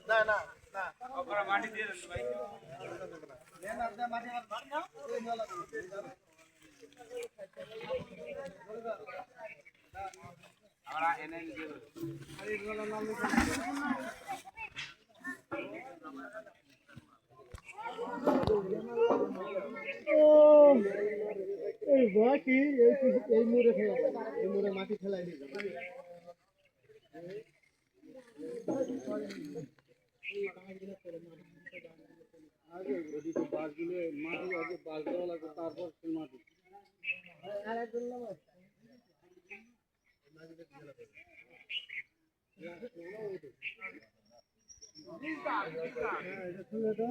না না না ওরা মাটি দিয়ে দেন ভাই দেন আপনি মাটি নাও ওই মেলা আমরা এনে দিয়ে দেব আরে এগুলো নাম লিখে এই বাকি এই মুড়ে ফেলা এই মুড়ে মাটি ফেলাই দিয়ে আগে ওদিকে বাঁশগুলো মাটি আগে বাঁশ দেওয়া লাগবে তারপর সেই মাটি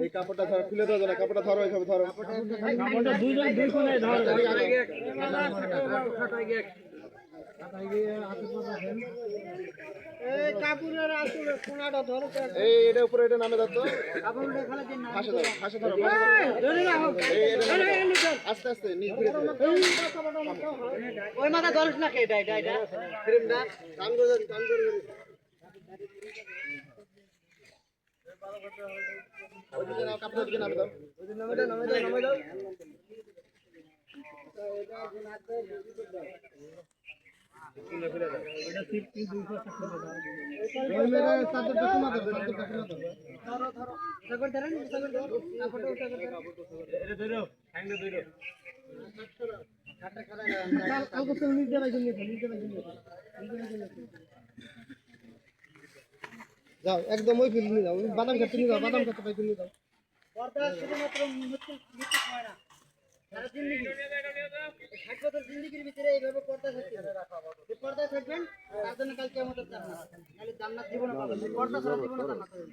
এই কাপড়টা ধরো খুলে দাও না কাপড়টা ধরো এইভাবে ধরো কাপড়টা দুই কোণে ধরো এই কাপড়ের আসলে কোণাটা ধরো এই এটা উপরে এটা নামে দাও তো কাপড়টা খালি দিন না ফাঁসে ধরো ধরে না আস্তে আস্তে নিচ ঘুরে ওই মাথা ধরছ না কে এটা ফ্রেমটা টান করে ওইদিকে নাও কাপড় দিকে নামে দাও ওইদিকে নামে দাও খুলে দাও এটা ঠিক 200 টাকা দাও ওই মেরে চাদরটা কমা দাও চাদরটা কমা দাও ধরো সাগর ধরেন সাগর কাপড়টা উঠা করে এটা ধরো হ্যাংটা ধরো কাটা করা না কালকে তো নিজ দেওয়ার জন্য যাও একদম ওই ফিল নিয়ে যাও বাদাম খেতে নিয়ে যাও বাদাম খেতে পাই নিয়ে যাও পর্দা শুধুমাত্র মৃত্যু হয় না সারা জিন্দেগি 60 বছর জিন্দেগির ভিতরে এইভাবে পর্দা থাকতে হবে পর্দা থাকবেন তার জন্য কালকে আমাদের জান্নাত নাহলে জান্নাত জীবনে পাবেন পর্দা ছাড়া জীবনে জান্নাত পাবেন